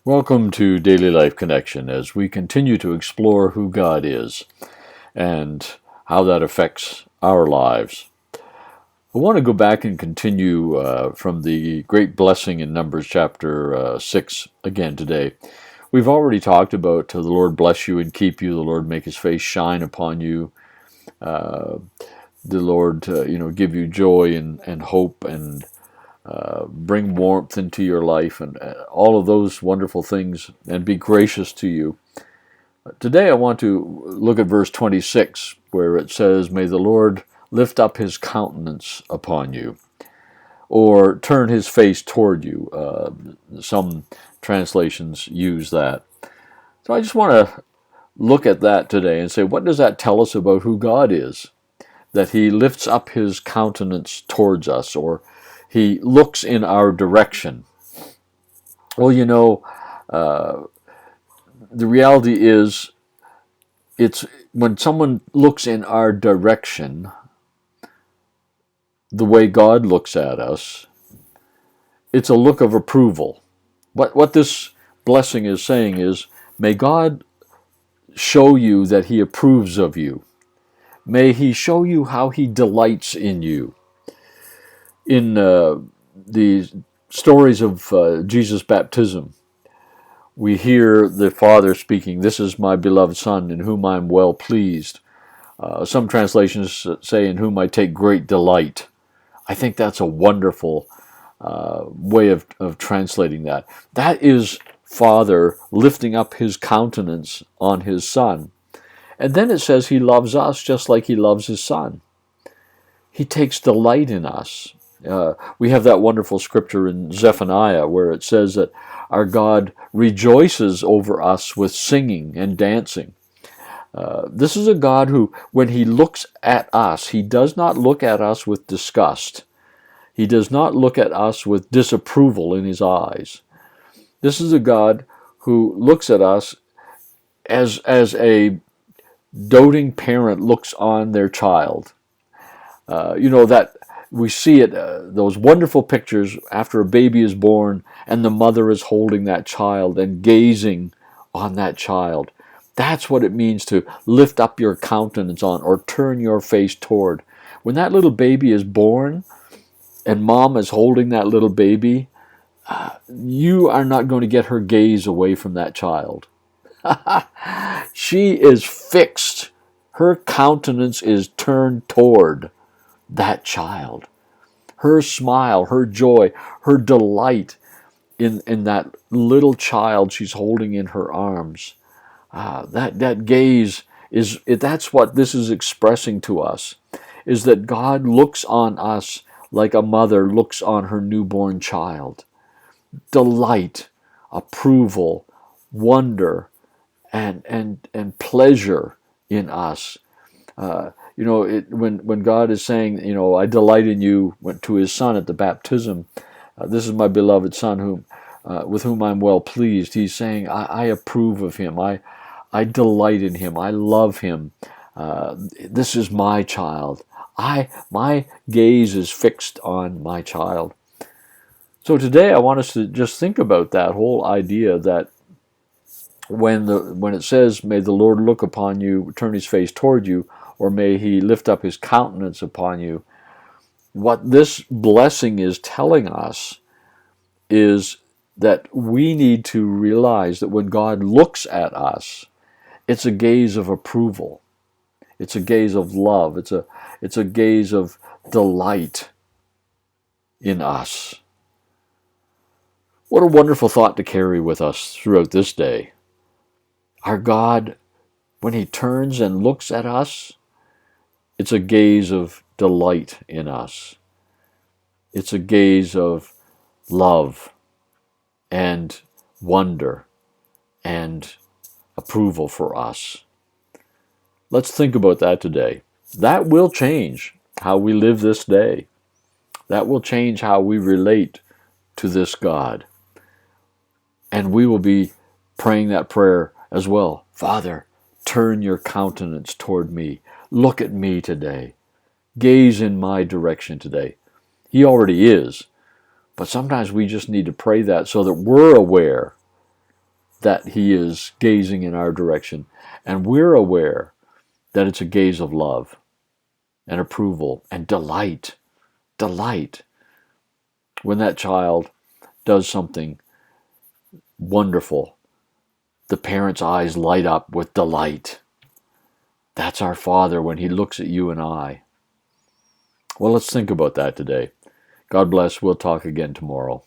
Welcome to Daily Life Connection as we continue to explore who God is and how that affects our lives. I want to go back and continue from the great blessing in Numbers chapter 6 again today. We've already talked about the Lord bless you and keep you, the Lord make his face shine upon you, the Lord give you joy and hope and bring warmth into your life and all of those wonderful things and be gracious to you. Today I want to look at verse 26 where it says, "May the Lord lift up his countenance upon you," or turn his face toward you. Some translations use that. So I just want to look at that today and say, what does that tell us about who God is? That he lifts up his countenance towards us, or he looks in our direction. Well, the reality is, it's when someone looks in our direction, the way God looks at us, it's a look of approval. What this blessing is saying is, may God show you that he approves of you. May he show you how he delights in you. In the stories of Jesus' baptism, we hear the Father speaking, "This is my beloved Son, in whom I am well pleased." Some translations say, "in whom I take great delight." I think that's a wonderful way of translating that. That is Father lifting up his countenance on his Son. And then it says he loves us just like he loves his Son. He takes delight in us. We have that wonderful scripture in Zephaniah where it says that our God rejoices over us with singing and dancing. This is a God who, when he looks at us, he does not look at us with disgust. He does not look at us with disapproval in his eyes. This is a God who looks at us as a doting parent looks on their child. That we see it, those wonderful pictures after a baby is born and the mother is holding that child and gazing on that child. That's what it means to lift up your countenance on or turn your face toward. When that little baby is born and mom is holding that little baby, you are not going to get her gaze away from that child. She is fixed. Her countenance is turned toward that child. Her smile, her joy, her delight in that little child she's holding in her arms. That gaze that's what this is expressing to us, is that God looks on us like a mother looks on her newborn child. Delight, approval, wonder, and pleasure in us. When God is saying, I delight in you, went to his Son at the baptism, this is my beloved Son with whom I'm well pleased. He's saying, I approve of him. I delight in him. I love him. This is my child. My gaze is fixed on my child. So today I want us to just think about that whole idea that when it says, "May the Lord look upon you, turn his face toward you," or "May he lift up his countenance upon you," what this blessing is telling us is that we need to realize that when God looks at us, it's a gaze of approval. It's a gaze of love. It's a gaze of delight in us. What a wonderful thought to carry with us throughout this day. Our God, when he turns and looks at us, it's a gaze of delight in us. It's a gaze of love and wonder and approval for us. Let's think about that today. That will change how we live this day. That will change how we relate to this God. And we will be praying that prayer as well. Father, turn your countenance toward me. Look at me today. Gaze in my direction today. He already is. But sometimes we just need to pray that so that we're aware that He is gazing in our direction, and we're aware that it's a gaze of love and approval and delight. Delight. When that child does something wonderful, the parent's eyes light up with delight. That's our Father when He looks at you and I. Well, let's think about that today. God bless. We'll talk again tomorrow.